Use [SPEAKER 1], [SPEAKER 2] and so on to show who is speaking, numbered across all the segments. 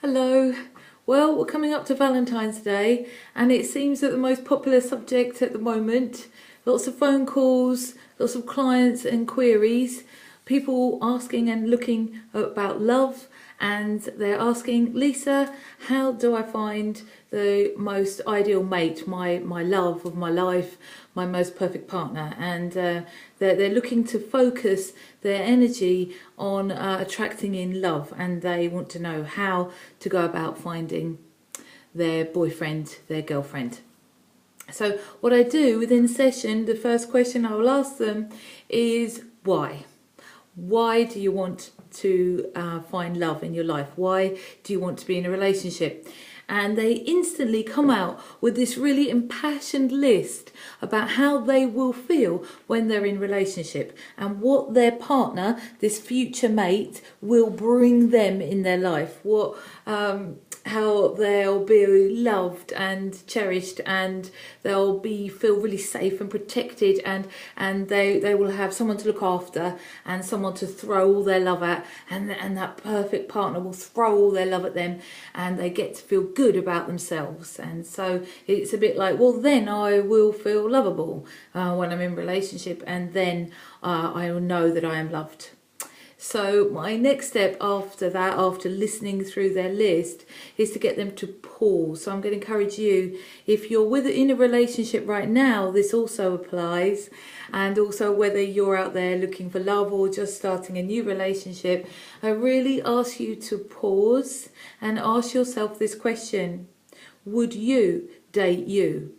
[SPEAKER 1] Hello. Well, we're coming up to Valentine's Day, and it seems that the most popular subject at the moment, lots of phone calls, lots of clients and queries, people asking and looking about love, and they're asking, Lisa, how do I find the most ideal mate, my love of my life, my most perfect partner? And they're looking to focus their energy on attracting in love, and they want to know how to go about finding their boyfriend, their girlfriend. So what I do within session, the first question I will ask them is why? Why do you want to find love in your life? Why do you want to be in a relationship? And they instantly come out with this really impassioned list about how they will feel when they're in relationship and what their partner, this future mate, will bring them in their life. How they'll be loved and cherished, and they'll feel really safe and protected, and they will have someone to look after and someone to throw all their love at, and that perfect partner will throw all their love at them, and they get to feel good about themselves. And so it's a bit like, well, then I will feel lovable when I'm in a relationship, and then I will know that I am loved. So my next step after that, after listening through their list, is to get them to pause. So I'm going to encourage you, if you're in a relationship right now, this also applies. And also whether you're out there looking for love or just starting a new relationship, I really ask you to pause and ask yourself this question. Would you date you?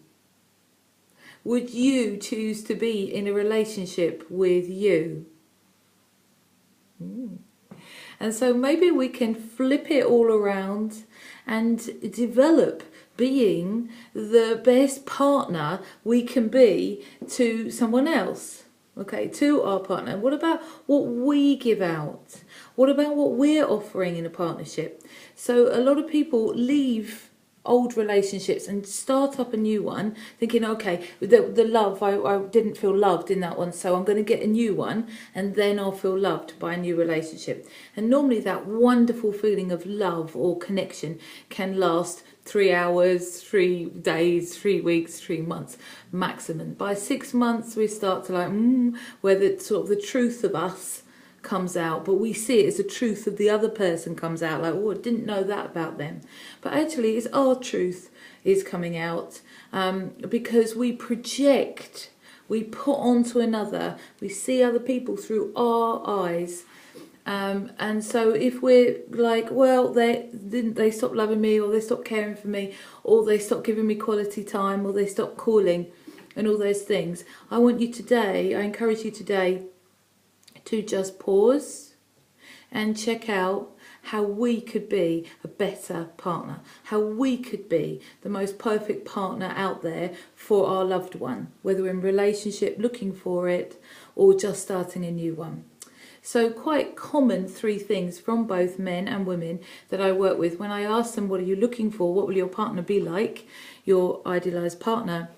[SPEAKER 1] Would you choose to be in a relationship with you? And so maybe we can flip it all around and develop being the best partner we can be to someone else, okay, to our partner. What about what we give out? What about what we're offering in a partnership? So a lot of people leave old relationships and start up a new one thinking, okay, the love, I didn't feel loved in that one, so I'm going to get a new one and then I'll feel loved by a new relationship. And normally that wonderful feeling of love or connection can last 3 hours, 3 days, 3 weeks, 3 months maximum. By 6 months we start to like where the sort of the truth of us comes out, but we see it as the truth of the other person comes out, like, oh, I didn't know that about them. But actually it's our truth is coming out, because we project, we put onto another, we see other people through our eyes. And so if we're like, well, they stopped loving me, or they stopped caring for me, or they stopped giving me quality time, or they stopped calling, and all those things, I encourage you today to just pause and check out how we could be a better partner, how we could be the most perfect partner out there for our loved one, whether we're in a relationship looking for it or just starting a new one. So quite common 3 things from both men and women that I work with. When I ask them, what are you looking for? What will your partner be like? Your idealized partner.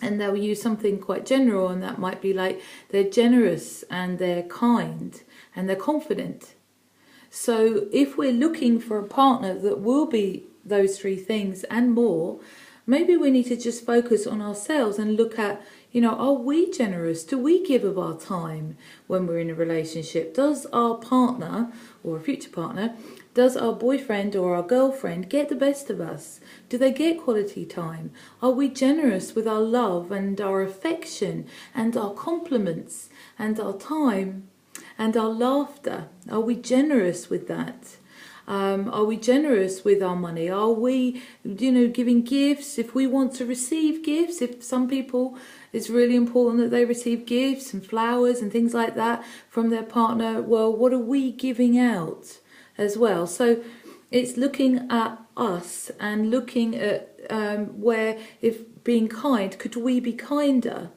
[SPEAKER 1] And they'll use something quite general, and that might be like they're generous and they're kind and they're confident. So if we're looking for a partner that will be those 3 things and more, maybe we need to just focus on ourselves and look at, are we generous? Do we give of our time when we're in a relationship? Does our partner or a future partner, does our boyfriend or our girlfriend get the best of us? Do they get quality time? Are we generous with our love and our affection and our compliments and our time and our laughter? Are we generous with that? Are we generous with our money? Are we, giving gifts? If we want to receive gifts, if some people, it's really important that they receive gifts and flowers and things like that from their partner, well, what are we giving out as well? So it's looking at us and looking at where, if being kind, could we be kinder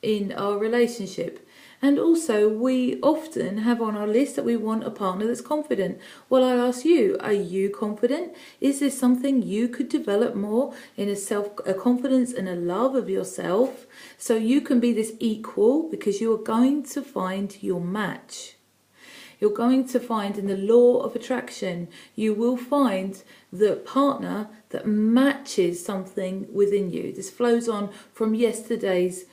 [SPEAKER 1] in our relationship? And also, we often have on our list that we want a partner that's confident. Well, I ask you, are you confident? Is this something you could develop more in a confidence and a love of yourself, so you can be this equal, because you are going to find your match. you're going to find in the law of attraction, you will find the partner that matches something within you. This flows on from yesterday's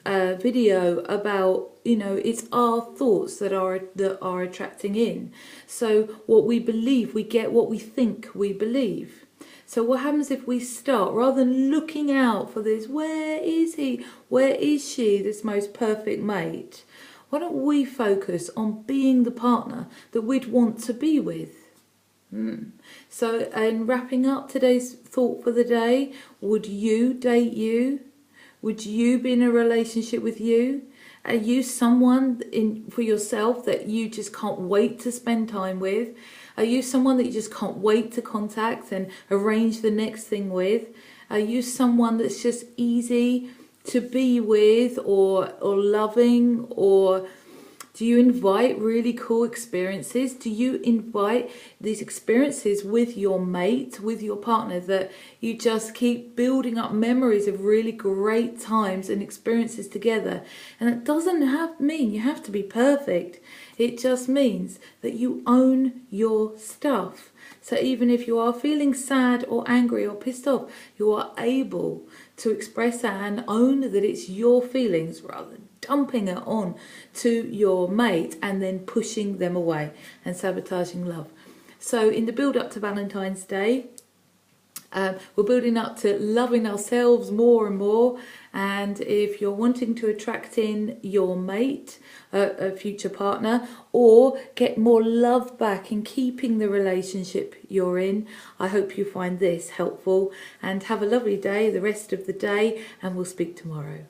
[SPEAKER 1] video about, you know, it's our thoughts that are attracting in. So what we believe, we get what we think we believe. So what happens if we start, rather than looking out for this, where is he, where is she, this most perfect mate, why don't we focus on being the partner that we'd want to be with? So, and wrapping up today's thought for the day, would you date you? Would you be in a relationship with you? Are you someone for yourself that you just can't wait to spend time with? Are you someone that you just can't wait to contact and arrange the next thing with? Are you someone that's just easy to be with or loving? Or do you invite really cool experiences? Do you invite these experiences with your mate, with your partner, that you just keep building up memories of really great times and experiences together? And it doesn't mean you have to be perfect. It just means that you own your stuff. So even if you are feeling sad or angry or pissed off, you are able to express that and own that it's your feelings, rather than dumping it on to your mate and then pushing them away and sabotaging love. So in the build up to Valentine's Day, we're building up to loving ourselves more and more. And if you're wanting to attract in your mate, a future partner, or get more love back in keeping the relationship you're in, I hope you find this helpful. And have a lovely day, the rest of the day, and we'll speak tomorrow.